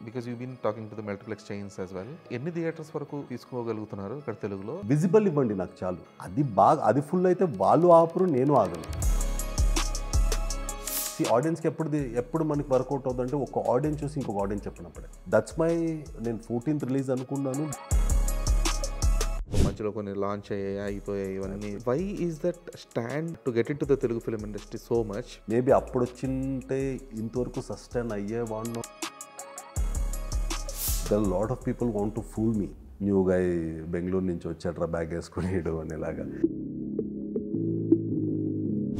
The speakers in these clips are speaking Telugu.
Because you been talking to the multiplex chains as well, ఎన్ని థియేటర్స్ వరకు తీసుకోగలుగుతున్నారు ఇక్కడ తెలుగులో? విజిబుల్ ఇవ్వండి నాకు చాలు. అది ఫుల్ అయితే వాళ్ళు ఆపరు, నేను ఆగను. ఆడియన్స్కి ఎప్పుడు మనకి వర్కౌట్ అవుతుందంటే ఒక ఆడియన్స్ చూసి ఇంకొక ఆడియన్స్ చెప్పినప్పుడే. దట్స్ మై నేను 14th రిలీజ్ అనుకున్నాను. మధ్యలో కొన్ని లాంచ్ అయ్యాయి, అయిపోయాయి ఇవన్నీ. Why is that stand to get into the Telugu film industry so much? Maybe అప్పుడు వచ్చింటే ఇంతవరకు సస్టైన్ అయ్యేవాడిను. The lot of people want to fool me. New guy Bengaluru నుంచి వచ్చాడ్రా బ్యాగ్ వేసుకునేడు అనేలాగా.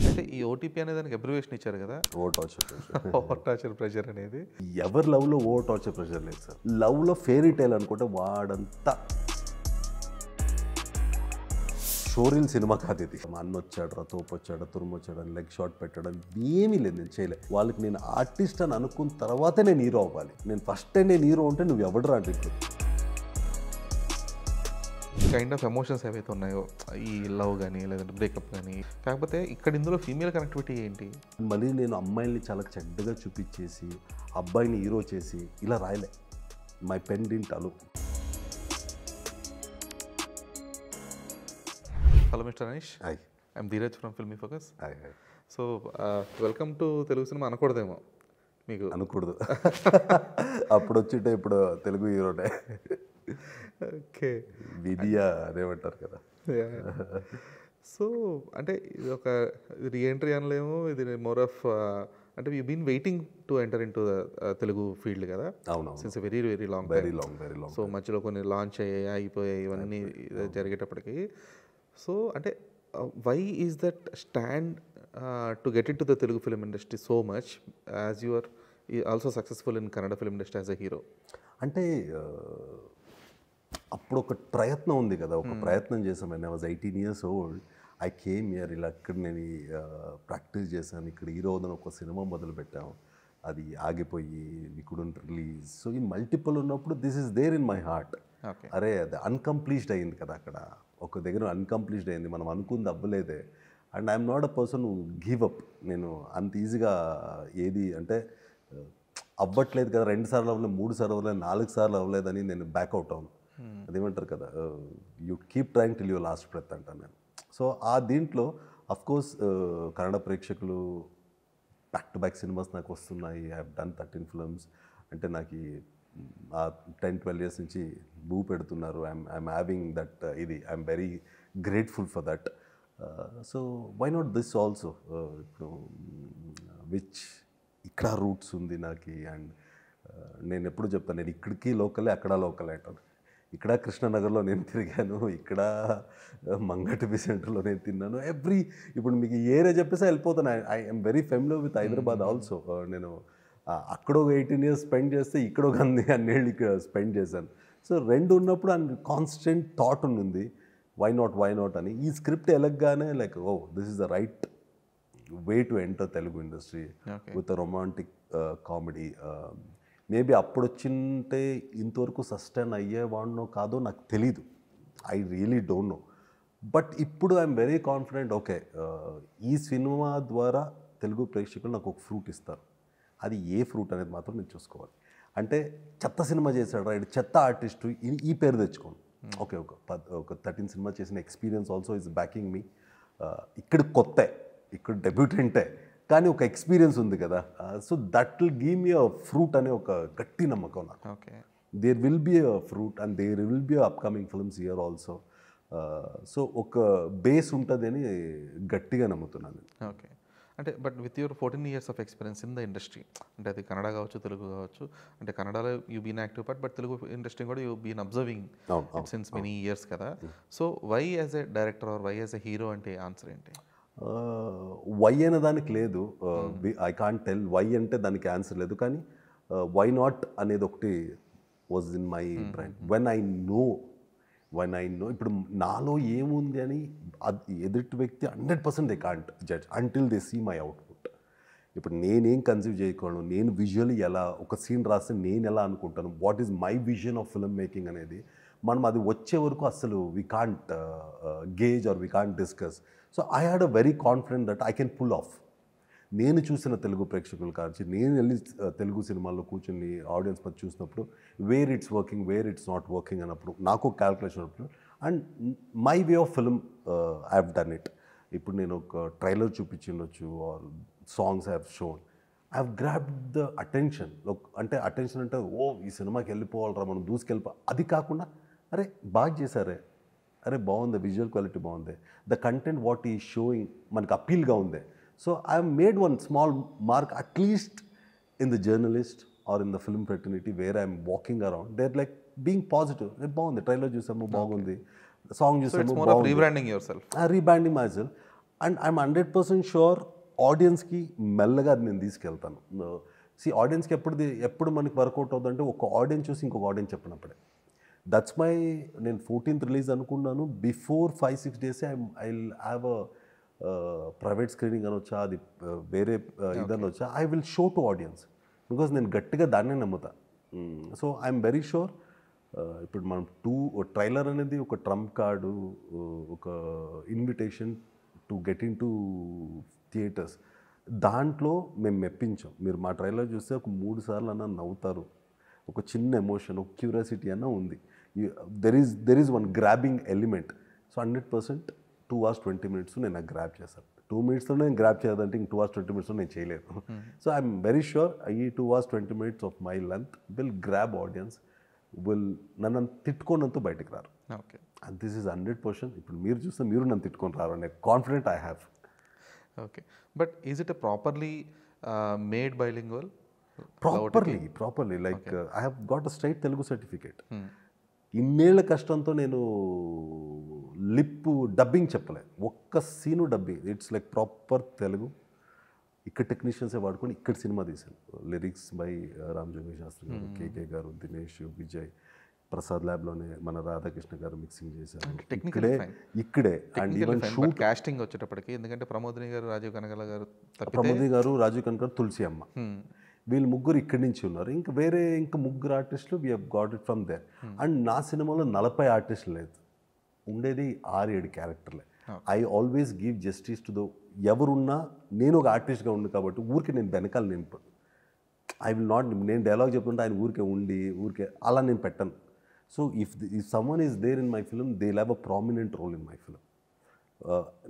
అంటే ఈ ఓటీపీ అనే దానికి అబ్రివేషన్ ఇచ్చారు కదా, ఓ torture pressure. Over torture pressure అనేది. ఎవరి లవ్లో ఓ టార్చర్ ప్రెషర్ లేదు సార్. లవ్లో ఫెయిరీ టైల్ అనుకుంటే వాడంతా షోరీల్ సినిమా కాదు ఇది. మా అన్న వచ్చాడు, తోపు వచ్చాడు, తురుము వచ్చాడు అని లెగ్ షాట్ పెట్టడం ఏమీ లేదు. నేను చేయలేదు. వాళ్ళకి నేను ఆర్టిస్ట్ అని అనుకున్న తర్వాతే నేను హీరో అవ్వాలి. నేను ఫస్ట్ టైం నేను హీరో ఉంటే నువ్వు ఎవడు రాడు. కైండ్ ఆఫ్ ఎమోషన్స్ ఏవైతే ఉన్నాయో, ఈ లవ్ కానీ లేదంటే బ్రేకప్ కానీ, కాకపోతే ఇక్కడ ఇందులో ఫీమేల్ కనెక్టివిటీ ఏంటి? మళ్ళీ నేను అమ్మాయిల్ని చాలా చెడ్డగా చూపించేసి అబ్బాయిని హీరో చేసి ఇలా రాయలే. My pen didn't allow. Hello mister Anish. Hi, I'm Dheeraj from Filmy Focus. Hi hi. So welcome to Telugu cinema అనకూడదేమో మీకు? అనకూడదు. అప్పుడు వచ్చింటే ఇప్పుడు తెలుగు హీరోనే. ఓకే, విధియా అదేమంటారు కదా. సో అంటే ఇది ఒక రీఎంట్రీ అనలేము, ఇది మోర్ ఆఫ్ అంటే you been waiting to enter into Telugu field కదా. అవును, since very very long. Very long. So మధ్యలో కొన్ని లాంచ్ అయ్యాయి, అయిపోయాయి ఇవన్నీ జరిగేటప్పటికి. సో అంటే why is that stand to get into the Telugu film industry so much as you are also successful in Kannada film industry as a hero? అంటే అప్పుడు ఒక ప్రయత్నం ఉంది కదా, ఒక ప్రయత్నం చేసాం. I was 18 years old. I came here. ఇలా అక్కడ నేను ప్రాక్టీస్ చేశాను. ఇక్కడ హీరో అవుదని ఒక సినిమా మొదలు పెట్టాము. అది ఆగిపోయి వి కుడెంట్ రిలీజ్. సో ఈ మల్టిపుల్ ఉన్నప్పుడు this is there in my heart. అరే అది అన్కంప్లీట్డ్ అయింది కదా, అక్కడ ఒక దగ్గర అన్కంప్లీట్డ్ అయింది. మనం అనుకుంది అవ్వలేదే. And I'm not a person who give up. నేను అంత ఈజీగా ఏది అంటే అవ్వట్లేదు కదా, 2 సార్లు అవ్వలేదు, 3 సార్లు అవ్వలేదు, 4 సార్లు అవ్వలేదని నేను బ్యాక్అవుట్ అవును. అదేమంటారు కదా, you keep trying till your last breath అంటాను నేను. సో ఆ దీంట్లో అఫ్కోర్స్ కన్నడ ప్రేక్షకులు బ్యాక్ టు బ్యాక్ సినిమాస్ నాకు వస్తున్నాయి. I have done 13 films. అంటే నాకు 10-12 years నుంచి భూ పెడుతున్నారు. ఐఎమ్ హ్యావింగ్ దట్ ఇది. I'm very grateful for that. So why not this also. ఇప్పుడు విచ్ ఇక్కడ రూట్స్ ఉంది నాకు. అండ్ నేను ఎప్పుడు చెప్తాను, నేను ఇక్కడికి లోకలే, అక్కడ లోకలే అంటాను. ఇక్కడ కృష్ణనగర్లో నేను తిరిగాను, ఇక్కడ మంగటిపి సెంటర్లో నేను తిన్నాను. ఇప్పుడు మీకు ఏరియా చెప్పేసి వెళ్ళిపోతాను. I'm very familiar with Hyderabad also. నేను అక్కడ ఒక 18 years స్పెండ్ చేస్తే ఇక్కడ ఒక అన్నేళ్ళు ఇక్కడ స్పెండ్ చేశాను. సో 2 ఉన్నప్పుడు కాన్స్టెంట్ థాట్ ఉంది, వై నాట్ అని. ఈ స్క్రిప్ట్ ఎలగ్గానే like oh this is the right way to enter Telugu industry with a romantic comedy. Maybe అప్పుడు వచ్చింటే ఇంతవరకు సస్టైన్ అయ్యేవాడినో కాదో నాకు తెలీదు. I really don't know. But ఇప్పుడు ఐఎమ్ వెరీ కాన్ఫిడెంట్. ఓకే, ఈ సినిమా ద్వారా తెలుగు ప్రేక్షకులు నాకు ఒక ఫ్రూట్ ఇస్తారు. అది ఏ ఫ్రూట్ అనేది మాత్రం నేను చూసుకోవాలి. అంటే చెత్త సినిమా చేశాడు రైట్, చెత్త ఆర్టిస్టు, ఈ పేరు తెచ్చుకోండి. ఓకే, ఒక 13 సినిమా చేసిన experience also is backing me. ఇక్కడ కొత్త, ఇక్కడ డెబ్యూటెంటే, కానీ ఒక ఎక్స్పీరియన్స్ ఉంది కదా. So that will give me a fruit అనే ఒక గట్టి నమ్మకం నాకు. Okay, there will be a fruit and there will be upcoming films here also. So ఒక బేస్ ఉంటుంది అని గట్టిగా నమ్ముతున్నాను. ఓకే, అంటే but with your 14 years of experience in the industry, అంటే అది కన్నడ కావచ్చు, తెలుగు కావచ్చు. అంటే కన్నడలో you been active part, but Telugu industry కూడా you been observing since many years కదా. So why as a director or why as a hero అంటే ఆన్సర్ ఏంటి? వై అనే దానికి లేదు. ఐ కాంట్ టెల్ వై అంటే దానికి ఆన్సర్ లేదు. కానీ వై నాట్ అనేది ఒకటి was in my brain. When I know ఇప్పుడు నాలో ఏముంది అని ఎదుటి వ్యక్తి 100% they can't judge until they see my output. ఇప్పుడు నేనేం కన్సీవ్ చేయగలను, నేను విజువల్లీ ఎలా ఒక సీన్ రాస్తే నేను ఎలా అనుకుంటాను, what is my vision of film making అనేది మనం అది వచ్చే వరకు అసలు we can't gauge or we can't discuss. So I had a very confident that I can pull off. నేను చూసిన తెలుగు ప్రేక్షకులు కావచ్చు, నేను వెళ్ళి తెలుగు సినిమాల్లో కూర్చొని ఆడియన్స్ మధ్య చూసినప్పుడు where it's working, where it's not working అన్నప్పుడు నాకు క్యాల్కులేషన్ ఉన్నప్పుడు and my way of film I have done it. ఇప్పుడు నేను ఒక ట్రైలర్ చూపించిండొచ్చు or songs I have shown, I have grabbed the attention. అంటే అటెన్షన్ అంటే ఓ ఈ సినిమాకి వెళ్ళిపోవాలరా మనం అది కాకుండా అరే బాగా చేశారే, అరే బాగుంది, విజువల్ క్వాలిటీ బాగుంది, the content what he showing మనకు అపీల్గా ఉంది. So I have made one small mark at least in the journalist or in the film fraternity where I'm walking around there like being positive. బాగుంది, ట్రైలర్ చూసాము బాగుంది, సాంగ్ చూసాము rebranding myself. And I'm 100% sure ఆడియన్స్కి మెల్లగా అది నేను తీసుకెళ్తాను. ఆడియన్స్కి ఎప్పుడు మనకి వర్కౌట్ అవుతుందంటే ఒక ఆడియన్స్ చూసి ఇంకొక ఆడియన్స్ చెప్పినప్పుడే. దట్స్ మై నేను 14th రిలీజ్ అనుకున్నాను. Before 5-6 days I have a private screening అనొచ్చా, అది వేరే ఇదనొచ్చా, I will show to audience because నేను గట్టిగా దాన్నే నమ్ముతా. సో ఐఎమ్ వెరీ షూర్ ఇప్పుడు మనం ట్రైలర్ అనేది ఒక ట్రంప్ కార్డు, ఒక invitation to get into theatres. దాంట్లో మేము మెప్పించాం. మీరు మా ట్రైలర్ చూస్తే ఒక 3 సార్లు అన్నా నవ్వుతారు, ఒక చిన్న ఎమోషన్, ఒక క్యూరియాసిటీ అన్న ఉంది. There is one grabbing element. So 100% 2 hours 20 minutes నేను గ్రాబ్ చేశాను. 2 minutesలో నేను గ్రాబ్ చేయాలంటే ఇంక 2 hours 20 minutesలో నేను చేయలేదు. సో ఐఎమ్ వెరీ షూర్ ఈ 2 hours 20 minutes of my length will grab audience, నన్ను తిట్టుకోనంతూ బయటకు రారు. Okay, and this is 100%. ఇప్పుడు మీరు చూస్తే మీరు నన్ను తిట్టుకొని రారు అనే confident I have. Okay, but is it properly made bilingual? Properly like I have got a straight Telugu certificate. ఇన్నేళ్ల కష్టంతో నేను లిప్ డబ్బింగ్ చెప్పలే, ఒక్క scene dubbing. It's like proper Telugu. ఇక్కడ టెక్నీషియన్సే వాడుకొని ఇక్కడ సినిమా తీశాను. లిరిక్స్ బై రామ్ జోగి శాస్త్రి గారు, కేకే గారు, దినేష్, విజయ్, ప్రసాద్ ల్యాబ్లోనే మన రాధాకృష్ణ గారు మిక్సింగ్ చేశారు ఇక్కడే. అండ్ ఈవెన్ షూట్ కాస్టింగ్ వచ్చేటప్పటికి, ఎందుకంటే ప్రమోదిని గారు, రాజీవ్ కనకాల గారు, రాజీవ్ కనకాల, తులసి అమ్మ, వీళ్ళు ముగ్గురు ఇక్కడి నుంచి ఉన్నారు. ఇంకా వేరే ముగ్గురు ఆర్టిస్టులు we have got it from there. And నా సినిమాలో 40 ఆర్టిస్టులు లేదు, ఉండేది 6-7 క్యారెక్టర్లే. I always give justice to the ఎవరున్నా. నేను ఒక ఆర్టిస్ట్గా ఉంది కాబట్టి ఊరికే నేను వెనకాల నేను ఐ విల్ నాట్, నేను డైలాగ్ చెప్తుంటే ఆయన ఊరికే అలా నేను పెట్టను. So if someone is there in my film, they will have a prominent role in my film.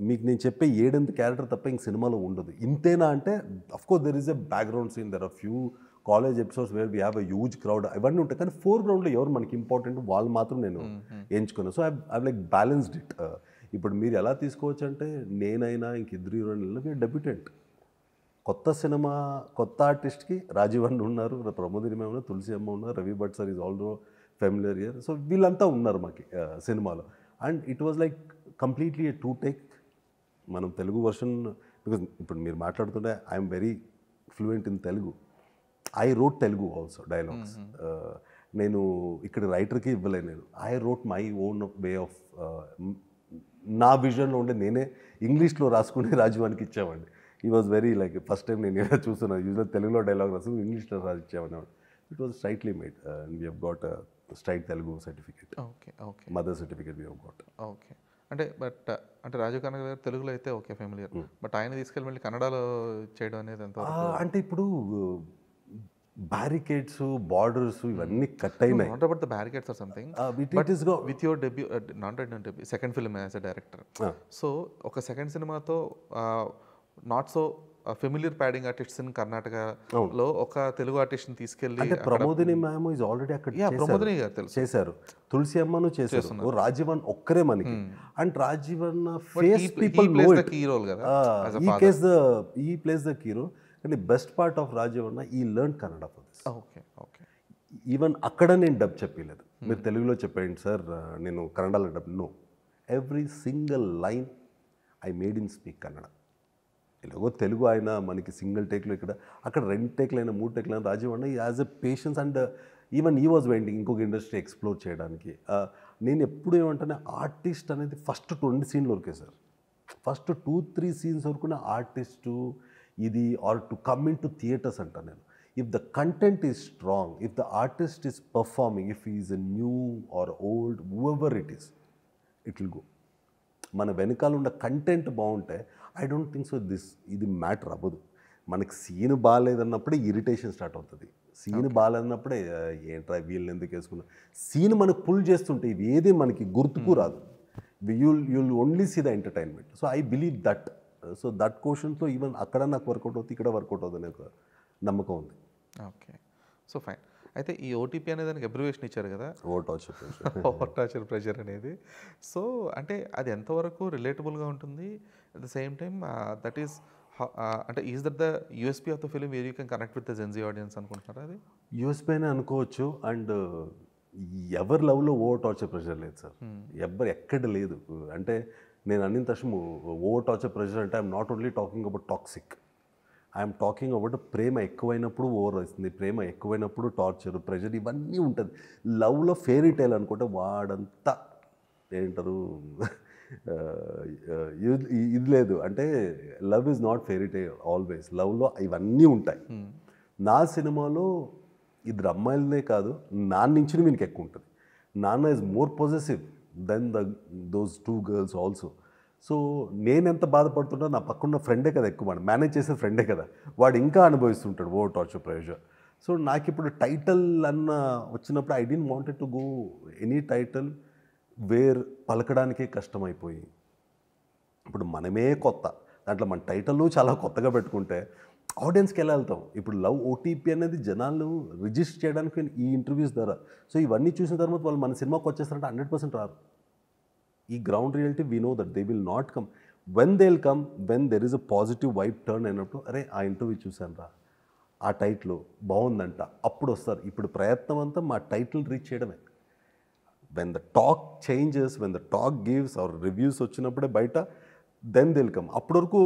మీకు నేను చెప్పే 7-8 క్యారెక్టర్ తప్ప ఇంక సినిమాలో ఉండదు. ఇంతేనా అంటే of course there is a background scene, there are few college episodes where we have a huge crowd, అవన్నీ ఉంటాయి. కానీ ఫోర్గ్రౌండ్లో ఎవరు మనకి ఇంపార్టెంట్ వాళ్ళు మాత్రం నేను ఎంచుకున్నాను. So I like balanced it. ఇప్పుడు మీరు ఎలా తీసుకోవచ్చు అంటే నేనైనా ఇంక 2 హీరోయిన్లు మీరు డెబ్యూటెంట్, కొత్త సినిమా కొత్త ఆర్టిస్ట్కి రాజీవ్ అన్న ఉన్నారు, ప్రమోదిని మేము ఉన్నారు, తులసి అమ్మ ఉన్నారు, Ravi Bhat sir is also familiar here. So వీళ్ళంతా ఉన్నారు మాకు సినిమాలో. And it was like completely a 2 take. మనం తెలుగు వర్షన్, బికాజ్ ఇప్పుడు మీరు మాట్లాడుతుంటే I'm very fluent in Telugu. I wrote Telugu also dialogues. నేను ఇక్కడ రైటర్కి ఇవ్వలేను. నేను I wrote my own way of, నా విజన్లో ఉండే నేనే ఇంగ్లీష్లో రాసుకుని రాజీవానికి ఇచ్చేవాడిని. He was very like first time నేను ఏదో చూస్తున్నాను, యూజువల్ తెలుగులో డైలాగ్ రాసుకుని ఇంగ్లీష్లో రాసిచ్చేవాడిని. It was straightly made and we have got straight Telugu certificate. Okay, mother certificate we have got. Okay, అంటే రాజీవ్ కనక గారు తెలుగులో అయితే ఓకే ఫెమిలియర్, బట్ ఆయన తీసుకెళ్ళి మళ్ళీ కన్నడలో చేయడం అనేది ఎంత? అంటే ఇప్పుడు బ్యారికేడ్స్, బార్డర్స్ ఇవన్నీ కట్ అయినాయి. Not about the barricades are something, but with your debut, not debut, second film as a director. So ఒక సెకండ్ సినిమాతో not so familiar padding artists in కర్ణాటకలో ఒక తెలుగు ఆర్టిస్ట్ని తీసుకెళ్ళి, ప్రమోదిని మ్యామ్ ఈజ్ ఆల్రెడీ అక్కడ ప్రమోదిని గారు చేశారు, తులసి అమ్మను చేశారు, రాజీవన్ ఒక్కరే మనకి. And Rajeevan face people know it, key role కదా, he plays the key role. కానీ best part of Rajeevan he learn Kannada for this. Okay, even అక్కడ నేను డబ్ చెప్పలేదు, మీరు తెలుగులో చెప్పండి సార్, నేను కన్నడలో dub. No, every single line I made in speak Kannada. ఇలాగో తెలుగు ఆయన మనకి సింగిల్ టేక్లో, ఇక్కడ అక్కడ 2 takes అయినా 3 takes అయినా రాజీవ్ అన్న as a patience. And even he was waiting ఇంకొక ఇండస్ట్రీ ఎక్స్ప్లోర్ చేయడానికి. నేను ఎప్పుడు ఏమంటానే ఆర్టిస్ట్ అనేది ఫస్ట్ 20 scenes వరకే సార్, ఫస్ట్ 2-3 scenes వరకునే ఆర్టిస్టు ఇది, or to come into theatres అంటాను నేను. If the content is strong, if the artist is performing, if is a new or old, whoever it is, it will go. మన వెనకాల ఉన్న కంటెంట్ బాగుంటే ఐ డోంట్ థింక్ సో ఇది మ్యాటర్ అవ్వదు. మనకి సీన్ బాగాలేదన్నప్పుడే ఇరిటేషన్ స్టార్ట్ అవుతుంది. సీన్ బాగాలేదన్నప్పుడే ఏంట్రా వీళ్ళని ఎందుకు వేసుకున్నా, సీన్ మనకు పుల్ చేస్తుంటే ఇవి ఏది మనకి గుర్తుకు రాదు. You'll only see the entertainment. So I believe that. So that క్వశ్చన్తో ఈవెన్ అక్కడ నాకు వర్కౌట్ అవుతుంది, ఇక్కడ వర్కౌట్ అవుతుంది అనే ఒక నమ్మకం ఉంది. Okay, so fine. అయితే ఈ ఓటీపీ అనే దానికి అబ్రివేషన్ ఇచ్చారు కదా, ఓవర్ టార్చర్ ప్రెషర్ అనేది. సో అంటే అది ఎంతవరకు రిలేటబుల్గా ఉంటుంది? At the same time that is అంటే is that the USP of the film where you can connect with the Gen Z audience అనుకుంటున్నారా? అది యూఎస్పీ అయినా అనుకోవచ్చు. అండ్ ఎవరి లవ్లో ఓవర్ టార్చర్ ప్రెషర్ లేదు సార్, ఎవరు ఎక్కడ లేదు. అంటే నేను అన్నింత తక్షణము ఓవర్ టార్చర్ ప్రెషర్ అంటే I'm not only talking about toxic, I'm talking about ప్రేమ ఎక్కువైనప్పుడు ఓవర్ వస్తుంది, ప్రేమ ఎక్కువైనప్పుడు టార్చర్ ప్రెషర్ ఇవన్నీ ఉంటుంది. లవ్లో ఫెయిరీ టైల్ అనుకుంటే వాడంతా ఏంటారు ఇది లేదు. అంటే love is not fairy tile always, లవ్లో ఇవన్నీ ఉంటాయి. నా సినిమాలో ఇద్దరు అమ్మాయిలనే కాదు, నాన్న నుంచి వీనికి ఎక్కువ ఉంటుంది. నాన్న is more possessive than those 2 girls also. So నేను ఎంత బాధపడుతున్నా నా పక్కన ఫ్రెండే కదా ఎక్కువ, మేనేజ్ చేసే ఫ్రెండే కదా, వాడు ఇంకా అనుభవిస్తుంటాడు ఓవర్ టార్చర్ ప్రెషర్. సో నాకు ఇప్పుడు టైటిల్ అన్న వచ్చినప్పుడు I don't wanted to go any title where పలకడానికే కష్టమైపోయి, ఇప్పుడు మనమే కొత్త దాంట్లో మన టైటిల్ చాలా కొత్తగా పెట్టుకుంటే ఆడియన్స్కి ఎలా వెళ్తాం? ఇప్పుడు లవ్ ఓటీపీ అనేది జనాలు రిజిస్టర్ చేయడానికి ఈ ఇంటర్వ్యూస్ ద్వారా. సో ఇవన్నీ చూసిన తర్వాత వాళ్ళు మన సినిమాకి వచ్చేస్తారంటే 100% రారు. ఈ ground reality we know that they will not come. When they will come when there is a positive vibe turn అయినప్పుడు, అరే ఆ ఇంటర్వ్యూ చూశాను రా, ఆ టైటిల్ బాగుందంట, అప్పుడు వస్తారు. ఇప్పుడు ప్రయత్నం అంతా మా టైటిల్ రీచ్ చేయడమే. When the talk changes, when the talk gives or reviews వచ్చినప్పుడే బయట, దెన్ దే విల్ కమ్. అప్పటి వరకు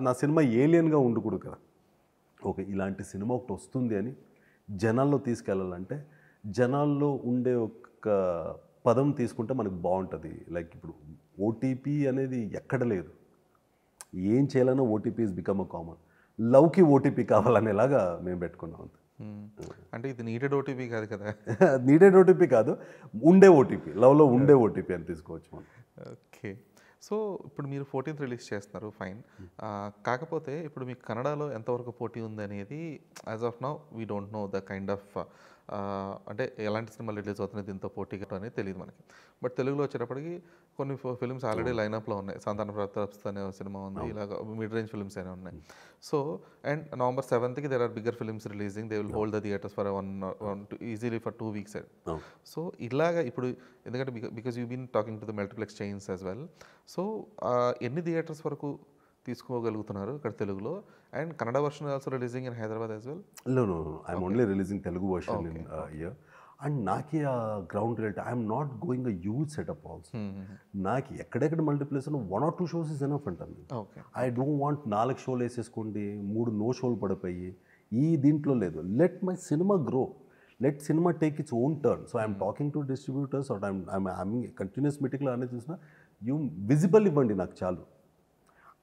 నా సినిమా ఏలియన్గా ఉండకూడదు కదా. ఓకే, ఇలాంటి సినిమా ఒకటి వస్తుంది అని జనాల్లో తీసుకెళ్ళాలంటే జనాల్లో ఉండే ఒక పదం తీసుకుంటే మనకు బాగుంటుంది. లైక్ ఇప్పుడు ఓటీపీ అనేది ఎక్కడ లేదు, ఏం చేయాలన్నా OTP is become a common. లవ్కి ఓటీపీ కావాలనేలాగా మేము పెట్టుకున్నాం. అంటే ఇది నీడెడ్ ఓటీపీ కాదు కదా, నీడెడ్ ఓటీపీ కాదు, ఉండే ఓటీపీ, లవ్లో ఉండే ఓటీపీ అని తీసుకోవచ్చు మనం. ఓకే, సో ఇప్పుడు మీరు 14th రిలీజ్ చేస్తున్నారు, ఫైన్. కాకపోతే ఇప్పుడు మీకు కన్నడలో ఎంతవరకు పోటీ ఉంది అనేది as of now we don't know the kind of అంటే ఎలాంటి సినిమాలు రిలీజ్ అవుతున్నాయి దీంతో పోటీగా అనేది తెలియదు మనకి. బట్ తెలుగులో వచ్చేటప్పటికి కొన్ని ఫిల్మ్స్ ఆల్రెడీ లైనప్లో ఉన్నాయి. సంతాన ప్రాప్తి అనే సినిమా ఉంది, ఇలాగ మిడ్ రేంజ్ ఫిల్మ్స్ అనే ఉన్నాయి. So and November 7th there are bigger films releasing, they will hold the theatres for easily for 2 weeks. So ఇలాగ ఇప్పుడు ఎందుకంటే because you been talking to the multiplex chains as well. So ఎన్ని థియేటర్స్ వరకు తీసుకోగలుగుతున్నారు ఇక్కడ తెలుగులో? And Kannada version also releasing in Hyderabad as well? No, I'm only releasing Telugu version in here. And నాకే ఆ ground reality, I'm not going a huge setup also. నాకు ఎక్కడెక్కడ multiplex 1 or 2 shows is enough అంటాను. ఐ డోంట్ వాంట్ 4 షోలు వేసేసుకోండి, 3 నో షోలు పడిపోయి ఈ దీంట్లో లేదు. Let my cinema grow, let cinema take its own turn. So I'm talking to distributors or I'm continues మీటింగ్లో అనేది చూసినా యూ విజిబుల్ ఇవ్వండి నాకు చాలు.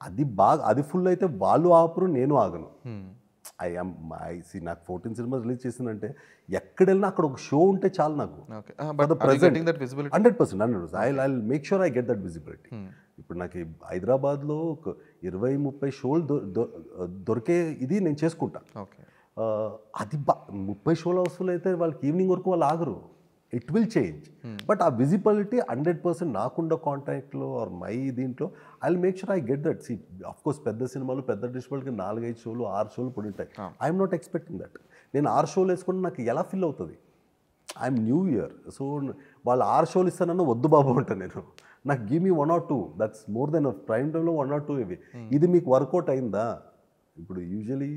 అది బాగా అది ఫుల్ అయితే వాళ్ళు ఆపరు, నేను ఆగను. నాకు 14 సినిమాస్ రిలీజ్ చేసిందంటే ఎక్కడ వెళ్ళినా అక్కడ ఒక షో ఉంటే చాలు నాకు. 100%. I make sure I get that visibility. ఇప్పుడు నాకు హైదరాబాద్లో ఒక 20-30 షోలు దొరికే ఇది నేను చేసుకుంటా. అది 30 షోలు అవసరం అయితే వాళ్ళకి ఈవినింగ్ వరకు వాళ్ళు ఆగరు. It will change. బట్ ఆ విజిబిలిటీ 100% నాకుండా కాంటాక్ట్లో ఆర్ మై దీంట్లో I will make sure I get that. Of course పెద్ద సినిమాలు పెద్ద డిస్ట్రిబ్యూటర్కి 4-5 షోలు 6 షోలు పడి ఉంటాయి. I'm not expecting that. నేను 6 షోలు వేసుకుంటే నాకు ఎలా ఫీల్ అవుతుంది? ఐఎమ్ న్యూ ఇయర్, సో వాళ్ళు 6 షోలు ఇస్తానన్నా వద్దు బాబు అంటాను నేను. నాకు give me 1 or 2, that's more than prime టైంలో 1 or 2 ఇవి. ఇది మీకు వర్కౌట్ అయిందా? ఇప్పుడు యూజువలీ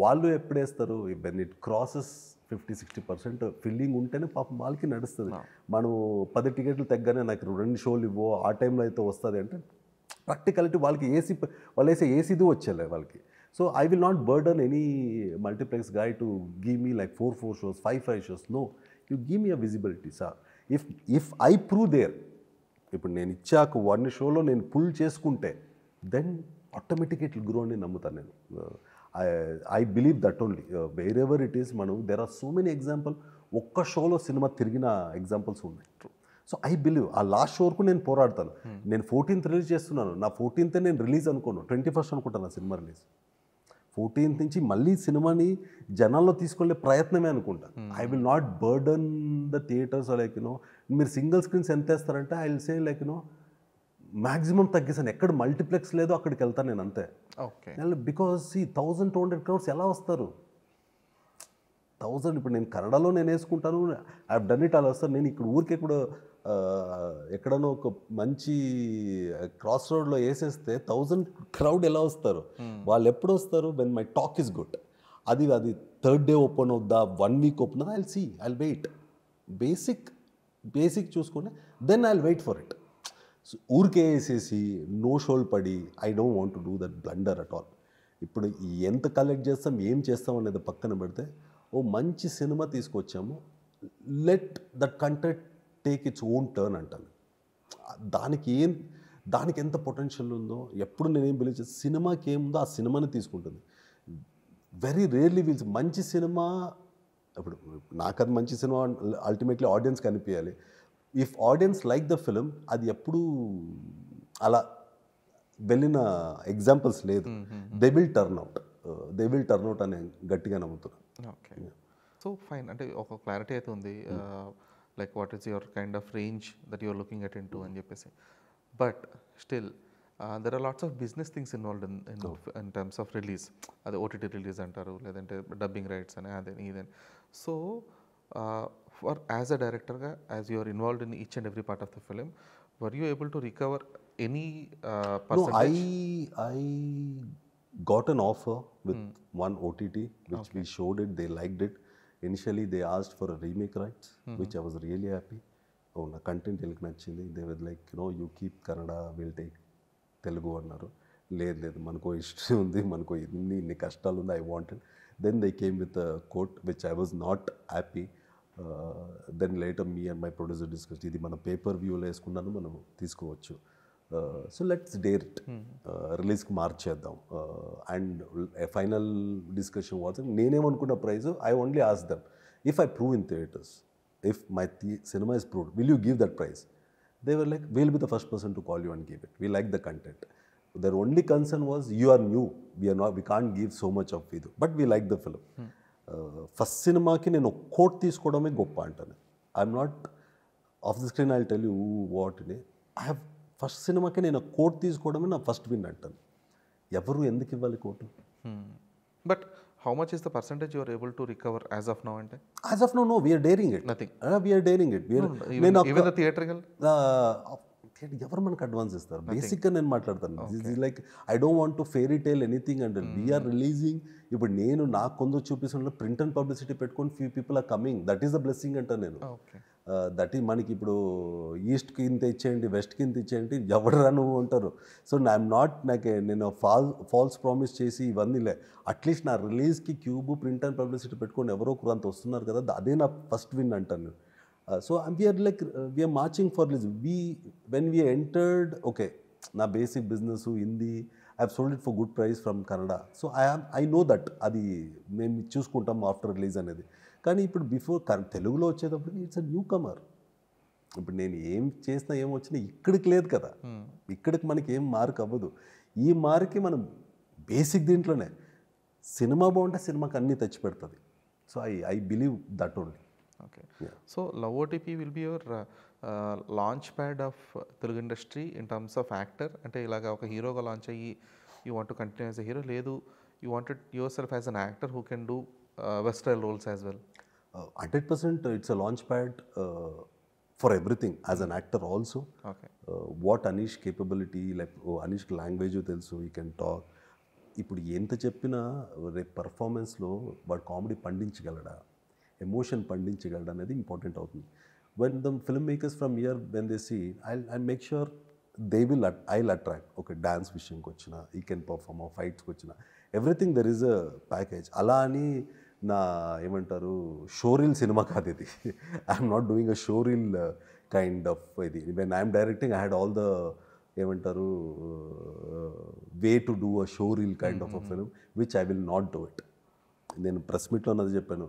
వాళ్ళు ఎప్పుడేస్తారు, వెన్ ఇట్ క్రాసెస్ 50-60% ఫిల్లింగ్ ఉంటేనే పాపం వాళ్ళకి నడుస్తుంది. మనం 10 టికెట్లు తగ్గగానే నాకు 2 షోలు ఇవ్వో ఆ టైంలో అయితే వస్తుంది అంటే ప్రాక్టికాలిటీ వాళ్ళకి వాళ్ళు వేసే ఏసీది వచ్చేలే వాళ్ళకి. So I will not burden any multiplex guy to give me like 4 shows 5 shows. No, you give me a visibility sir. If I prove there, ఇప్పుడు నేను ఇచ్చాక 1 షోలో నేను పుల్ చేసుకుంటే then automatic it will grow అని నమ్ముతాను నేను. I believe that only. Wherever it is, మనం there are so many example, ఒక్క షోలో సినిమా తిరిగిన ఎగ్జాంపుల్స్ ఉన్నాయి. సో ఐ బిలీవ్ ఆ లాస్ట్ షో వరకు నేను పోరాడతాను. నేను 14th రిలీజ్ చేస్తున్నాను, నా 14th నేను రిలీజ్ అనుకోను, 21st అనుకుంటాను నా సినిమా రిలీజ్. 14th నుంచి మళ్ళీ సినిమాని జనాల్లో తీసుకెళ్లే ప్రయత్నమే అనుకుంటా. I will not burden the theatres like మీరు సింగిల్ స్క్రీన్స్ ఎంత వేస్తారంటే I will say like maximum తగ్గిస్తాను. ఎక్కడ మల్టీప్లెక్స్ లేదో అక్కడికి వెళ్తాను నేను అంతే. ఓకే. బికాజ్ 1,200 crores ఎలా వస్తారు? 1000 ఇప్పుడు నేను కన్నడలో నేను వేసుకుంటాను, ఐ డన్ ఇట్ అలా వస్తారు. నేను ఇక్కడ ఊరికే కూడా ఎక్కడనో ఒక మంచి క్రాస్ రోడ్లో వేసేస్తే 1000 crowd ఎలా వస్తారు? వాళ్ళు ఎప్పుడు వస్తారు? When my talk is good. అది 3rd day ఓపెన్ అవుద్దా, 1 week ఓపెన్ అవుదా, I'll see, I'll wait. Basic చూసుకుని then I'll wait for it. ఊరికే వేసేసి నో షోలు పడి I don't want to do that blunder at all. ఇప్పుడు ఎంత కలెక్ట్ చేస్తాం, ఏం చేస్తాం అనేది పక్కన పెడితే ఓ మంచి సినిమా తీసుకొచ్చాము, let that content take its own turn అంటాను. దానికి ఎంత పొటెన్షియల్ ఉందో ఎప్పుడు నేనేం బిలీవ్ చేస్తాను, సినిమాకి ఏముందో ఆ సినిమాని తీసుకుంటుంది. వెరీ రేర్లీ వీల్స్ మంచి సినిమా. ఇప్పుడు నాకు అది మంచి సినిమా అల్టిమేట్లీ ఆడియన్స్ కనిపించాలి. If audience like the film, అది ఎప్పుడూ అలా వెళ్ళిన ఎగ్జాంపుల్స్ లేదు. దే విల్ టర్న్ అవుట్ అని గట్టిగా నమ్ముతున్నాను. ఓకే. సో ఫైన్, అంటే ఒక క్లారిటీ అయితే ఉంది, like what is your kind of range that your looking at in to అని చెప్పేసి. But still there are lots of business things involved in terms of release. అది ఓటీటీ రిలీజ్ అంటారు, లేదంటే డబ్బింగ్ రైట్స్ అని అదే ఇదని. సో ఫర్ యాజ్ అ డైరెక్టర్గా, as you are involved in each and every part of the film, were you able to recover any percentage? I got an offer with one OTT which we showed it, they liked it. Initially they asked for a remake rights, which I was really happy. నా కంటెంట్ వీళ్ళకి నచ్చింది. They were like you keep Kannada, will take Telugu అన్నారు. లేదు మనకు హిస్టరీ ఉంది, మనకు ఇన్ని కష్టాలు ఉంది, I wanted. Then they came with a quote which I was not happy. Then later me and my producer discuss, ఇది మన పేపర్ వ్యూలో వేసుకున్నాను, మనం తీసుకోవచ్చు. సో లెట్స్ డేర్ ఇట్, రిలీజ్కి మార్చేద్దాం. అండ్ ఫైనల్ డిస్కషన్ వాజ్, నేనేమనుకున్న price, I only ask them, if I prove in theatres, if my cinema is proved, will you give that price? They were like, we'll be the first person to call you and give it. We like the content. Their only concern was, you are new, we can't give so much of video, but we like the film. First cinema ki nenu quote తీసుకోవడమే గొప్ప అంటాను. I'm not off the screen, I'll tell you what ne, I have first cinema ki నేను quote తీసుకోవడమే నా ఫస్ట్ విన్ అంటాను. ఎవరు ఎందుకు ఇవ్వాలి coat? But how much is the percentage you are able to recover as of now? Ante as of now, no, we are daring it. Nothing. We are daring it. We are even the theatrical ఎవరు మనకు అడ్వాన్స్ ఇస్తారు? బేసిక్గా నేను మాట్లాడతాను. This is like, I don't want to fairy tale anything and we're releasing. ఇప్పుడు నేను నాకు కొందరు చూపిస్తున్న ప్రింట్ అండ్ పబ్లిసిటీ పెట్టుకొని few people are coming, that is the blessing అంటాను నేను. దట్ ఈజ్ మనకి ఇప్పుడు ఈస్ట్కి ఇంత ఇచ్చేయండి, వెస్ట్కి ఇంత ఇచ్చేయండి, ఎవరు రా నువ్వు అంటారు. సో ఐఎమ్ నాట్, నేను ఫాల్స్ ప్రామిస్ చేసి ఇవన్నీ లే. అట్లీస్ట్ నా రిలీజ్కి క్యూబ్ ప్రింట్ అండ్ పబ్లిసిటీ పెట్టుకొని ఎవరో ఒకరు అంత వస్తున్నారు కదా, అదే నా ఫస్ట్ విన్ అంటాను. So we are like, we are marching for release. When we entered, okay, నా basic business Hindi, I have sold it for good price from Kannada. So I know that అది మేము చూసుకుంటాం ఆఫ్టర్ రిలీజ్ అనేది. కానీ ఇప్పుడు బిఫోర్ తెలుగులో వచ్చేటప్పటికి ఇట్స్ అ న్యూ కమర్. ఇప్పుడు నేను ఏం చేసినా ఏమొచ్చినా ఇక్కడికి లేదు కదా, ఇక్కడికి మనకి ఏం మార్క్ అవ్వదు. ఈ మార్క్కి మనం బేసిక్ దీంట్లోనే సినిమా బాగుంటే సినిమాకి అన్నీ తెచ్చి పెడుతుంది. So I believe that only. Okay. So Love OTP will be your launch pad of Telugu industry in terms of actor. అంటే ఇలాగ ఒక హీరోగా లాంచ్ అయ్యి you want to continue as a hero, లేదు you wanted yourself as an actor who can do versatile roles as well? 100% it's a launch pad for everything as an actor also. Okay. What Anish capability, like Anish language తెలుసు, he can talk. ఇప్పుడు ఎంత చెప్పినా రేపు పర్ఫార్మెన్స్లో వాడు కామెడీ పండించగలడా, ఎమోషన్ పండించగలడా అనేది ఇంపార్టెంట్ అవుతుంది. When the film makers from year when they see, I make sure they will I'll attract. ఒక డ్యాన్స్ విషయంకి వచ్చిన, ఈ కెన్ పర్ఫార్మ్, ఫైట్స్కి వచ్చిన, everything there is a package. అలా అని నా ఏమంటారు షోరీల్ సినిమా కాదు ఇది. I'm not doing a showreel kind of ఇది. When I'm directing I had all the ఏమంటారు way to do a showreel kind of a film which I will not do it. నేను ప్రెస్ మీట్లో అన్నది చెప్పాను,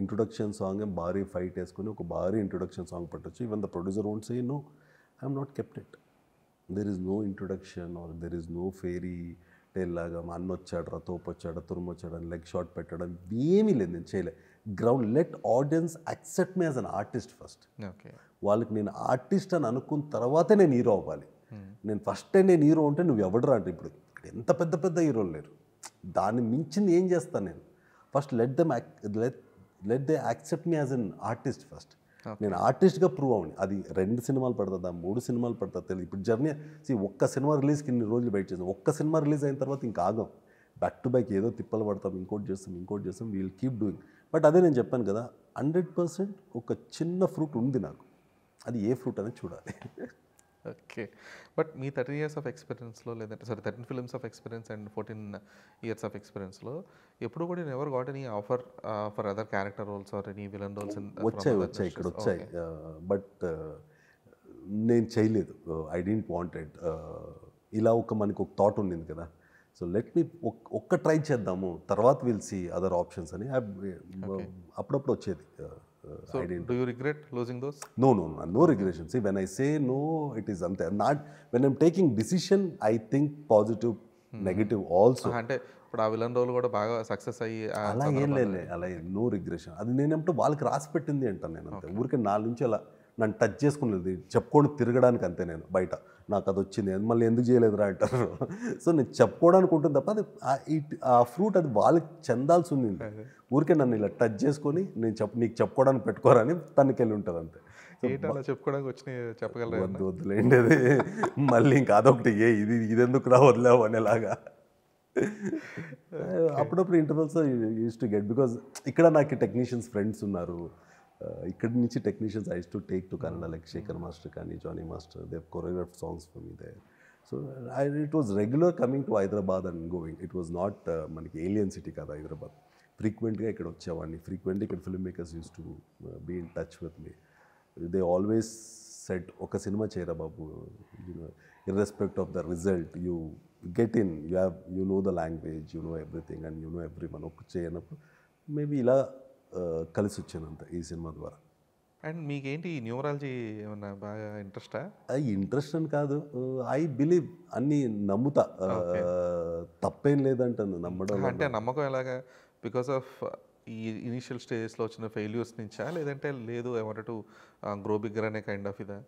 ఇంట్రొడక్షన్ సాంగ్ భారీ ఫైట్ వేసుకొని ఒక భారీ ఇంట్రొడక్షన్ సాంగ్ పెట్టచ్చు. Even the producer won't say no, I'm not kept it. There is no introduction or there is no fairy టేల్లాగా మా అన్న వచ్చాడు తోపు వచ్చాడు తురుము వచ్చాడు అని లెగ్ షాట్ పెట్టడం ఏమీ లేదు, నేను చేయలే. Ground let audience accept me as an artist first. Okay. వాళ్ళకి నేను ఆర్టిస్ట్ అని అనుకున్న తర్వాతే నేను హీరో అవ్వాలి. నేను ఫస్ట్ నేను హీరో ఉంటే నువ్వు ఎవడరా అంటే ఇప్పుడు ఎంత పెద్ద పెద్ద హీరోలు లేరు, దాన్ని మించింది ఏం చేస్తాను నేను. First let they accept me as an artist first. నేను ఆర్టిస్ట్గా ప్రూవ్ అవును. అది 2 సినిమాలు పడుతుందా 3 సినిమాలు పడుతుందా తెలియదు. ఇప్పుడు జర్నీ ఒక్క సినిమా రిలీజ్కి ఇన్ని రోజులు వెయిట్ చేసాం. ఒక్క సినిమా రిలీజ్ అయిన తర్వాత ఇంకా ఆగం, బ్యాక్ టు బ్యాక్ ఏదో తిప్పలు పడతాం, ఇంకోటి చేస్తాం, వీల్ కీప్ డూయింగ్. బట్ అదే నేను చెప్పాను కదా, 100% ఒక చిన్న ఫ్రూట్ ఉంది నాకు, అది ఏ ఫ్రూట్ అనేది చూడాలి. ఓకే. బట్ మీ 13 years ఆఫ్ ఎక్స్పీరియన్స్లో లేదంటే 13 films of experience and 14 years of ఎక్స్పీరియన్స్లో ఎప్పుడు కూడా నేను ఎవరు got any offer for other character roles or any villain roles? వచ్చాయి ఇక్కడ వచ్చాయి, బట్ నేను చేయలేదు. I don't want it. ఇలా మనకు ఒక థాట్ ఉండింది కదా, సో లెట్ మీ ఒక్క ట్రై చేద్దాము, తర్వాత విల్ సీ అదర్ ఆప్షన్స్ అని అప్పుడప్పుడు వచ్చేది. So do you regret losing those? No regression. See, when I say no, it is not when I'm taking decision, I think positive, negative also. అంటే ఇప్పుడు ఆ విలన్ రోల్ కూడా బాగా సక్సెస్ అయ్యి అలా ఏం లేదు, అలా నో రిగ్రెషన్. అది నేనేమంటే వాళ్ళకి రాసి పెట్టింది అంటాను నేను, అంతే. ఊరికే 4 నుంచి అలా నన్ను టచ్ చేసుకునేది చెప్పుకొని తిరగడానికి అంతే. నేను బయట నాకు అది వచ్చింది మళ్ళీ ఎందుకు చేయలేదురా అంటారు. సో నేను చెప్పుకోవడానికి ఉంటుంది తప్ప అది ఆ ఫ్రూట్ అది వాళ్ళకి చెందాల్సి ఉంది. ఊరికే నన్ను ఇలా టచ్ చేసుకొని నేను నీకు చెప్పుకోవడానికి పెట్టుకోరని తనకి వెళ్ళి ఉంటుంది అంతే. చెప్పుకోవడానికి వచ్చి చెప్పగలరు. వద్దులేండి, అది మళ్ళీ ఇంకా అదొకటి ఇది ఎందుకు రా వదిలేవు అనేలాగా. అప్పుడప్పుడు intervals used to get, because ఇక్కడ నాకు టెక్నీషియన్స్ ఫ్రెండ్స్ ఉన్నారు. ఇక్కడి నుంచి technicians I used to take to Kannada, like Shekhar master కానీ Jani master, they choreograph songs for me there. So it was regular coming to Hyderabad and going. It was not మనకి ఏలియన్ సిటీ కదా హైదరాబాద్. ఫ్రీక్వెంట్గా ఇక్కడ వచ్చేవాడిని, ఫ్రీక్వెంట్గా ఇక్కడ film makers used to be in touch with me. They always set ఒక సినిమా చేయరా బాబు, irrespective of the result, you get in, you know the language, you know everything and you know everyone. ఒక చేయనప్పుడు మేబీ ఇలా కలిసి వచ్చానంత ఈ సినిమా ద్వారా. అండ్ మీకేంటి న్యూమరాలజీ ఏమన్నా బాగా ఇంట్రెస్టా? ఇంట్రెస్ట్ అని కాదు, ఐ బిలీవ్, అన్నీ నమ్ముతా, తప్పేం లేదంటాను నమ్మడం. అంటే నమ్మకం ఎలాగా? బికాస్ ఆఫ్ ఈ ఇనిషియల్ స్టేజెస్లో వచ్చిన ఫెయిల్యూర్స్ నుంచా, లేదంటే లేదు ఐ టు గ్రో బిగ్గర్ అనే కైండ్ ఆఫ్ ఇదా?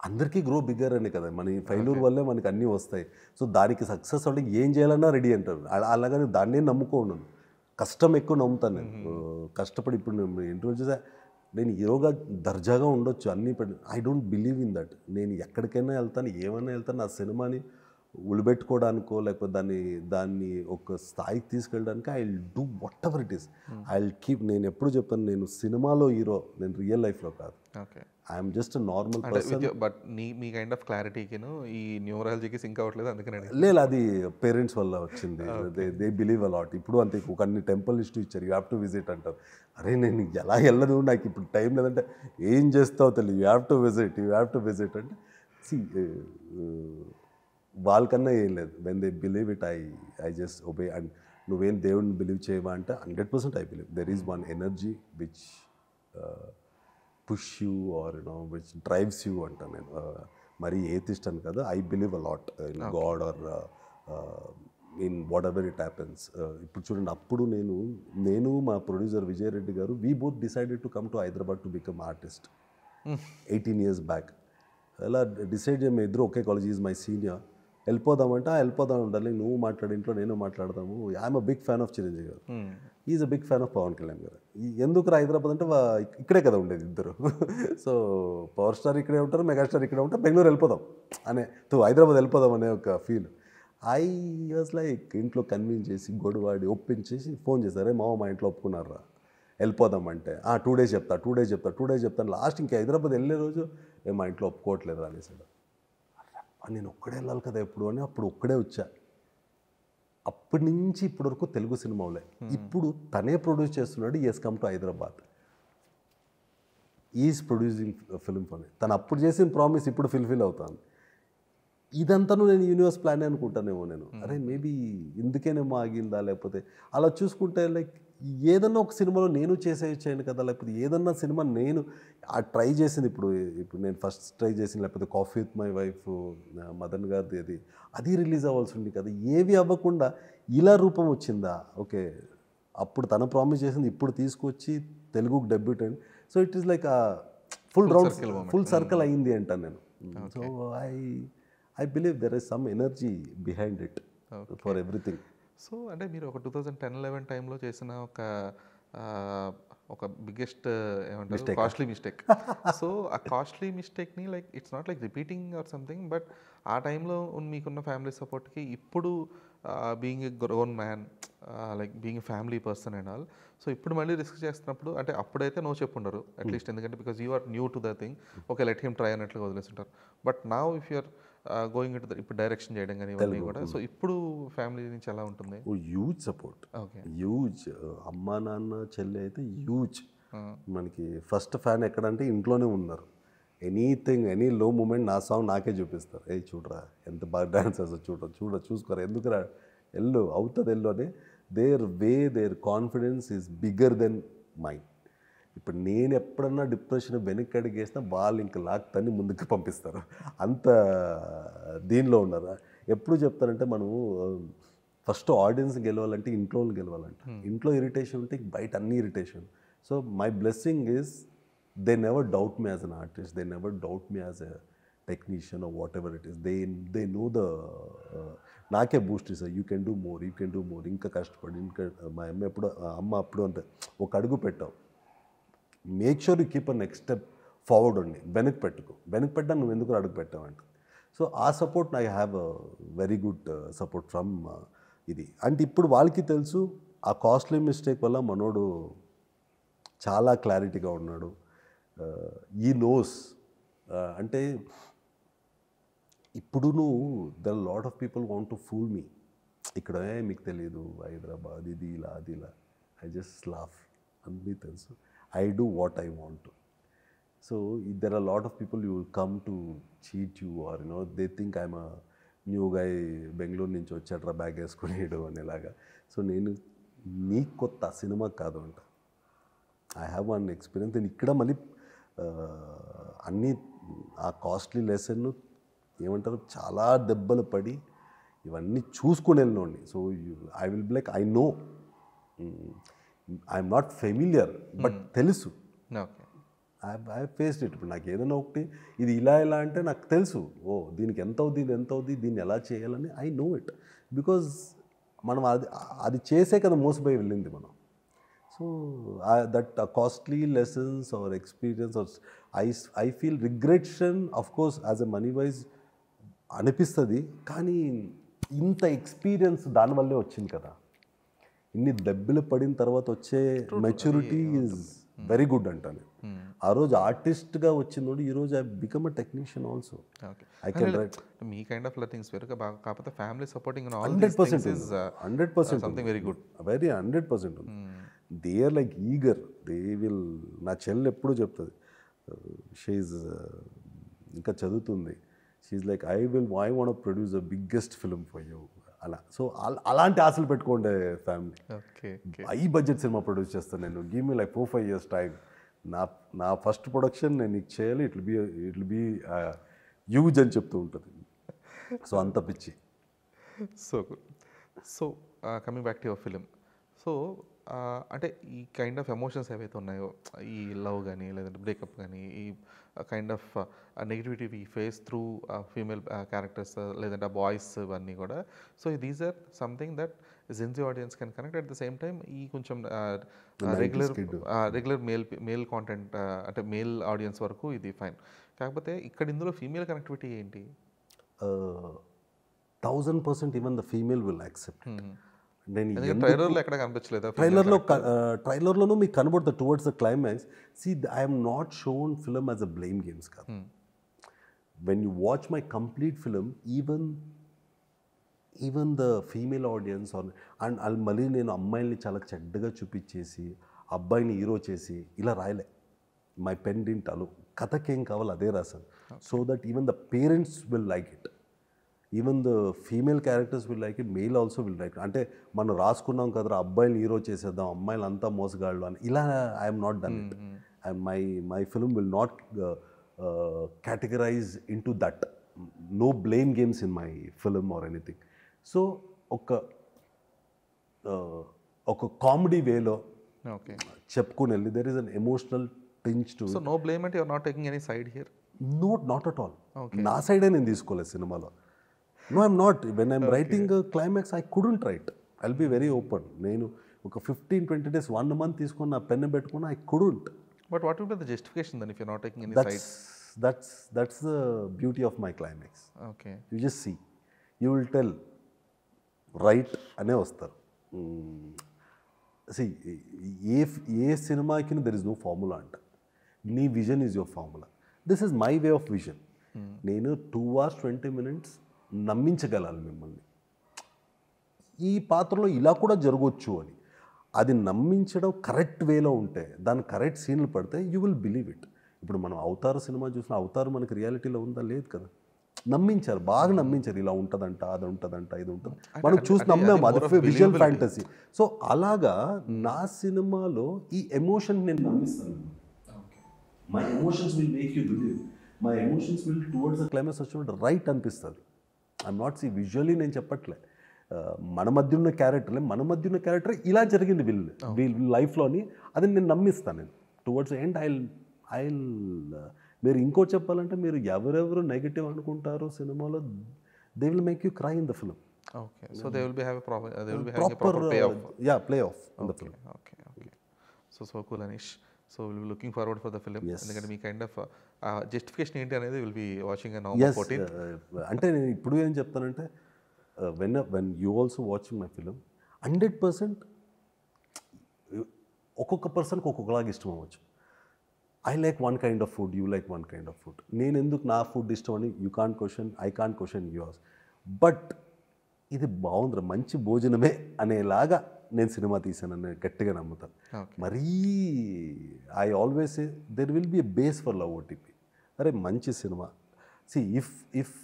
అందరికీ గ్రో బిగ్గర్ అనే కదా, మన ఫెయిల్యూర్ వల్లే మనకి అన్నీ వస్తాయి. సో దానికి సక్సెస్ అంటే ఏం చేయాలన్నా రెడీ అంటారు. అలాగని దాన్నే నమ్ముకోను, కష్టం ఎక్కువ నమ్ముతాను నేను. కష్టపడి ఇప్పుడు నేను ఇంటర్వ్యూ చేసా, నేను హీరోగా దర్జాగా ఉండొచ్చు అన్నీ, I don't believe in that. నేను ఎక్కడికైనా వెళ్తాను, ఏమైనా వెళ్తాను, నా సినిమాని ఉలిబెట్టుకోవడానికో లేకపోతే దాన్ని ఒక స్థాయికి తీసుకెళ్ళడానికి I will do what ever it is. I will keep. నేను ఎప్పుడు చెప్తాను, నేను సినిమాలో హీరో, నేను రియల్ లైఫ్లో కాదు. Okay, I'm just normal person. But మీ కైండ్ ఆఫ్ క్లారిటీకిను ఈ న్యూమరాలజీకి సింక్ అవ్వట్లేదు అందుకనే. లేదు, అది పేరెంట్స్ వల్ల వచ్చింది. They believe a lot. ఇప్పుడు అంతే, ఒక అన్ని టెంపుల్ లిస్ట్ ఇచ్చారు, యూ హ్యావ్ టు విజిట్ అంటారు. అరే నేను ఎలా వెళ్ళదు, నాకు ఇప్పుడు టైం లేదంటే ఏం చేస్తావు తెలియదు, యూ హ్యావ్ టు విజిట్ అంటే వాళ్ళకన్నా ఏం లేదు. When they believe it I just obey. And నువ్వేం దేవుడిని బిలీవ్ చేయవా అంటే 100% I believe there is one energy which push you or which drives you అంటాను నేను. మరి ఏథిస్ట్ అని కదా, I believe a lot in god or in whatever it happens. ఇప్పుడు చూడండి, అప్పుడు నేను మా producer Vijay Reddy garu, we both decided to come to Hyderabad to become artist 18 years back. అలా డిసైడ్ చేయము, ఇద్దరు ఒకే కాలేజ్, ఈజ్ మై సీనియర్. వెళ్ళిపోదామంటే వెళ్ళిపోదాం ఉండాలి, నువ్వు మాట్లాడి ఇంట్లో నేను మాట్లాడదాము. I'm a big fan of Chiranjeevi garu, is a big fan of Pawan Kalyan garu. ఎందుకు హైదరాబాద్ అంటే ఇక్కడే కదా ఉండేది ఇద్దరు. సో పవర్ స్టార్ ఇక్కడే ఉంటారు, మెగాస్టార్ ఇక్కడే ఉంటారు, బెంగళూరు వెళ్ళిపోదాం అనే, హైదరాబాద్ వెళ్ళిపోదాం అనే ఒక ఫీల్. ఐ వాజ్ లైక్ ఇంట్లో కన్విన్స్ చేసి గొడవాడి ఒప్పించేసి ఫోన్ చేశారే మామ మా ఇంట్లో ఒప్పుకున్నారా వెళ్ళిపోదాం అంటే, 2 days చెప్తాను. లాస్ట్ ఇంకా హైదరాబాద్ వెళ్ళే రోజు మా ఇంట్లో ఒప్పుకోవట్లేదు అనేసాడు. నేను ఒక్కడే వెళ్ళాలి కదా ఎప్పుడు అని, అప్పుడు ఒక్కడే వచ్చా. అప్పటి నుంచి ఇప్పటి వరకు తెలుగు సినిమాలే. ఇప్పుడు తనే ప్రొడ్యూస్ చేస్తున్నాడు, is come to Hyderabad, is producing film for me. తను అప్పుడు చేసిన ప్రామిస్ ఇప్పుడు ఫుల్ఫిల్ అవుతాను. ఇదంతా నేను యూనివర్స్ ప్లాన్ అనుకుంటానేమో నేను. అరే మేబీ ఇందుకేనేమో ఆగిందా, లేకపోతే అలా చూసుకుంటే లైక్ ఏదన్నా ఒక సినిమాలో నేను చేసేయచ్చాను కదా, లేకపోతే ఏదన్నా సినిమా నేను ట్రై చేసింది. ఇప్పుడు నేను ఫస్ట్ ట్రై చేసింది, లేకపోతే coffee with my wife Madan గారిది అది రిలీజ్ అవ్వాల్సి ఉంది కదా, ఏవి అవ్వకుండా ఇలా రూపం వచ్చిందా, ఓకే అప్పుడు తను ప్రామిస్ చేసింది ఇప్పుడు తీసుకొచ్చి తెలుగుకి డెబ్యూట్ అయింది. So it is like full circle అయింది అంటాను నేను. So I believe there is some energy behind it for everything. So అంటే మీరు ఒక 2010-11 టైంలో చేసిన ఒక బిగ్గెస్ట్ ఏమంటారు కాస్ట్లీ మిస్టేక్. సో ఆ కాస్ట్లీ మిస్టేక్ని like it's not like repeating or something, but ఆ టైంలో మీకున్న ఫ్యామిలీ సపోర్ట్కి ఇప్పుడు being a grown man, like being a family person and all, so ఇప్పుడు మళ్ళీ రిస్క్ చేస్తున్నప్పుడు అంటే అప్పుడైతే నో చెప్పుండరు అట్లీస్ట్, ఎందుకంటే because you are new to the thing, okay let him try అన్నట్లుగా వదిలేస్తుంటారు. But now if you're going it ఇప్పుడు డైరెక్షన్ చేయడం కానీ ఇవన్నీ కూడా, సో ఇప్పుడు ఫ్యామిలీ నుంచి ఎలా ఉంటుంది? Huge support, huge. అమ్మా నాన్న చెల్లి అయితే హ్యూజ్. మనకి ఫస్ట్ ఫ్యాన్ ఎక్కడంటే ఇంట్లోనే ఉన్నారు. ఎనీ లో మూమెంట్ నా సాంగ్ నాకే చూపిస్తారు, ఏ చూడరా ఎంత బాగా డాన్స్ చేస్తారు, చూసుకోరా ఎందుకురా అవుతుంది అని. Their confidence is bigger than mind. ఇప్పుడు నేను ఎప్పుడన్నా డిప్రెషన్ వెనక్కి అడిగేసినా వాళ్ళు ఇంకా లాక్తని ముందుకు పంపిస్తారు, అంత దీనిలో ఉన్నారు. ఎప్పుడు చెప్తారంటే మనము ఫస్ట్ ఆడియన్స్ గెలవాలంటే ఇంట్లో గెలవాలంట. ఇంట్లో ఇరిటేషన్ ఉంటే బయట అన్ని irritation. So my blessing is they never doubt me as an artist, they never doubt me as a technician are what ever it is. They know నాకే బూస్ట్ ఇస్తారు, యూ కెన్ డూ మోర్, ఇంకా కష్టపడి ఇంకా. మా అమ్మ అప్పుడు అంతే, ఒక అడుగు పెట్టావు, make sure you keep a next step forward ఉండి, వెనక్కి పెట్టా నువ్వు ఎందుకు అడుగు పెట్టావంట. సో ఆ support I have a very good support from ఇది. అంటే ఇప్పుడు వాళ్ళకి తెలుసు ఆ కాస్ట్లీ మిస్టేక్ వల్ల మనోడు చాలా క్లారిటీగా ఉన్నాడు. ఈ నోస్ అంటే ఇప్పుడు the lot of people want to fool me. ఇక్కడ మీకు తెలియదు హైదరాబాద్ ఇది ఇలా అది ఇలా, ఐ జస్ట్ లాఫ్, అన్నీ తెలుసు. I do what I want to. So there are a lot of people who will come to cheat you, or they think I'm a new guy, Bengaluru నుంచి వచ్చాడ్రా బ్యాగ్ వేసుకునేడు అనేలాగా. సో నేను నీకు కొత్త సినిమా కాదు అంట, ఐ హ్యావ్ వన్ ఎక్స్పీరియన్స్. నేను ఇక్కడ మళ్ళీ అన్నీ ఆ కాస్ట్లీ లెసన్ ఏమంటారు చాలా దెబ్బలు పడి ఇవన్నీ చూసుకుని వెళ్ళినోండి. So I will be like I know, I'm not familiar but తెలుసు, ఐ ఫేస్డ్ ఇట్. ఇప్పుడు నాకు ఏదైనా ఒకటి ఇది ఇలా అంటే నాకు తెలుసు, ఓ దీనికి ఎంత అవుద్ది దీన్ని ఎలా చేయాలని ఐ నో ఇట్. బికాజ్ మనం అది చేసే కదా మోసపోయి వెళ్ళింది మనం. So that costly lessons or experience or I feel regression of course as a money wise అనిపిస్తుంది, కానీ ఇంత ఎక్స్పీరియన్స్ దానివల్లే వచ్చింది కదా. ఇన్ని దెబ్బలు పడిన తర్వాత వచ్చే మెచ్యూరిటీ ఈజ్ వెరీ గుడ్ అంటాను. ఆ రోజు ఆర్టిస్ట్గా వచ్చింది, ఈ రోజు I become a technician also. I can write. మీ కైండ్ ఆఫ్ థింగ్స్ వేరు, కాకపోతే family supporting 100% something very good, very 100% ఉంది. They are like eager, they will. నా చెల్లి ఎప్పుడు చెప్తుంది, షీఈ్ ఇంకా చదువుతుంది, she like I want produce the biggest film for you అలా. సో అలాంటి ఆశలు పెట్టుకోండే family. High budget cinema produce చేస్తాను నేను, give me like 4-5 years time. నా ఫస్ట్ ప్రొడక్షన్ నేను నీకు చేయాలి, ఇట్ విల్ బీ హ్యూజ్ అని చెప్తూ ఉంటుంది. సో అంత పిచ్చి. So good. So coming back to your film, so అంటే ఈ కైండ్ ఆఫ్ ఎమోషన్స్ ఏవైతే ఉన్నాయో, ఈ లవ్ కానీ లేదంటే బ్రేకప్ కానీ, ఈ kind of negativity we face through female characters లేదంటే బాయ్స్ ఇవన్నీ కూడా, so these or something that Gen Z audience can connect. At the same time ఈ కొంచెం రెగ్యులర్ మేల్ కాంటెంట్ అంటే మేల్ ఆడియన్స్ వరకు ఇది ఫైన్. కాకపోతే ఇక్కడ ఇందులో ఫీమేల్ కనెక్టివిటీ ఏంటి? 1000% even the female will accept. ట్రైలర్లో ఎక్కడ కనిపించలేదా? ట్రైలర్లోనూ మీకు కనబడుతుంది towards the climax. See I'm not shown film as a blame games కాదు. When you watch my complete film, even the female audience and మళ్ళీ నేను అమ్మాయిల్ని చాలా చెడ్డగా చూపించేసి అబ్బాయిని హీరో చేసి ఇలా రాయలే. మై పెన్ డింట్ అలో, కథకేం కావాలి అదే రాశాను. So that even the parents will like it. Even the female characters will like it, mail also will like. అంటే మనం రాసుకున్నాం కదా అబ్బాయిలు హీరో చేసేద్దాం, అమ్మాయిలు అంతా మోసగాళ్ళు అని, ఇలా I'm not done it. And my film will not categorize into that. No blame games in my film or anything. So ఒక కామెడీ వేలో ఓకే చెప్పుకుని వెళ్ళి there is an emotional tinge too. So no blame అంటే you're not taking any side here? Not at all. నా సైడే నేను తీసుకోలేదు సినిమాలో. No I'm not. When I'm writing climax I couldn't write. I'll be very open. నేను ఒక 15-20 days 1 month తీసుకొని నా పెన్ పెట్టుకుని I couldn't. But what will be the justification then if you're not taking any side? That's the beauty of my climax. Okay. You just see. You will tell. Right అనే వస్తారు. See, ఏ సినిమాకి there is no formula అంట. నీ vision is your formula. This is my way of vision. నేను 2 hours 20 minutes నమ్మించగలను మిమ్మల్ని, ఈ పాత్రలో ఇలా కూడా జరగవచ్చు అని. అది నమ్మించడం కరెక్ట్ వేలో ఉంటే, దాని కరెక్ట్ సీన్లు పడితే యూ విల్ బిలీవ్ ఇట్. ఇప్పుడు మనం అవతార్ సినిమా చూసిన అవతార్ మనకి రియాలిటీలో ఉందా? లేదు కదా. నమ్మించారు, బాగా నమ్మించారు, ఇలా ఉంటుందంట, అది ఉంటుందంట, ఇది ఉంటుంది, మనం చూసి నమ్మాము. అది విజువల్ ఫ్యాంటసీ. సో అలాగా నా సినిమాలో ఈ ఎమోషన్ నేను నమ్మిస్తాను. My emotions will make you believe. My emotions will towards the climax వచ్చినప్పుడు రైట్ అనిపిస్తుంది. ఐఎమ్ నాట్ సి విజువల్లీ నేను చెప్పట్లే. మన మధ్య ఉన్న క్యారెక్టర్ ఇలా జరిగింది వీళ్ళ లైఫ్లోని, అది నేను నమ్మిస్తాను. నేను టువర్డ్స్ ఎండ్ ఐ మీరు ఇంకో చెప్పాలంటే, మీరు ఎవరెవరు నెగిటివ్ అనుకుంటారో సినిమాలో they will make you cry in the film. Okay, so they will be having a proper payoff. payoff in the film. Okay. So cool, Anish. So we'll be looking forward for the film. Yes. ఎందుకంటే మీ కైండ్ ఆఫ్ జస్టిఫికేషన్ ఏంటి అనేది will be watching on November 14th. అంటే నేను ఇప్పుడు ఏం చెప్తానంటే, when you also watching my film, 100% ఒక్కొక్క పర్సన్కి ఒక్కొక్కలాగా ఇష్టం అవ్వచ్చు. I like one kind of food, you like one kind of food. నేను ఎందుకు నా ఫుడ్ ఇష్టం అని you can't question, I can't question yours. But ఇది బాగుందిరా, మంచి భోజనమే అనేలాగా నేను సినిమా తీసానని నేను గట్టిగా నమ్ముతాను. మరీ I always say there will be a base for love OTP. అరే మంచి సినిమా. సి ఇఫ్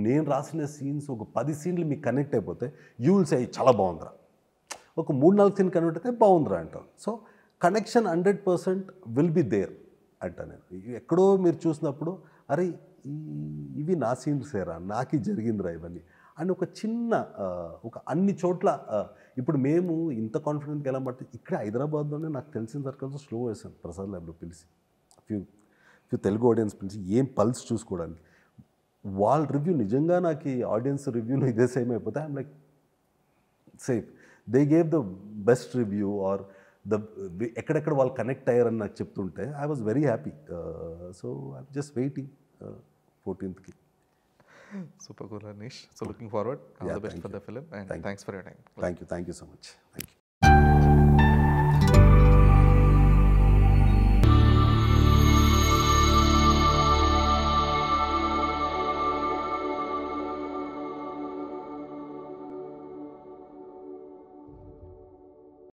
నేను రాసిన సీన్స్ ఒక 10 సీన్లు మీకు కనెక్ట్ అయిపోతే యూ విల్ సే చాలా బాగుందిరా. ఒక 3-4 సీన్ కనెక్ట్ అయితే బాగుందిరా అంటారు. So connection 100% will be there అంట. నేను ఎక్కడో మీరు చూసినప్పుడు అరే ఇవి నా సీన్సేరా, నాకు జరిగిందిరా ఇవన్నీ అని ఒక చిన్న ఒక అన్ని చోట్ల. ఇప్పుడు మేము ఇంత కాన్ఫిడెంట్గా ఎలా పడితే ఇక్కడ హైదరాబాద్లోనే నాకు తెలిసిన సర్కిల్తో స్లో వేసాను ప్రసాద్ ల్యాబ్లో పిలిచి, ఫ్యూ తెలుగు ఆడియన్స్ పిలిచి ఏం పల్స్ చూసుకోవడానికి. వాళ్ళ రివ్యూ నిజంగా నాకు ఆడియన్స్ రివ్యూను ఇదే సేమ్ అయిపోతే I'm like safe. They gave the best review are ఎక్కడెక్కడ వాళ్ళు కనెక్ట్ అయ్యారని నాకు చెప్తుంటే I was very happy. So I'm just waiting 14th. Super cool, Anish. So looking forward. All the best for the film, and thanks for your time. Thank you so much.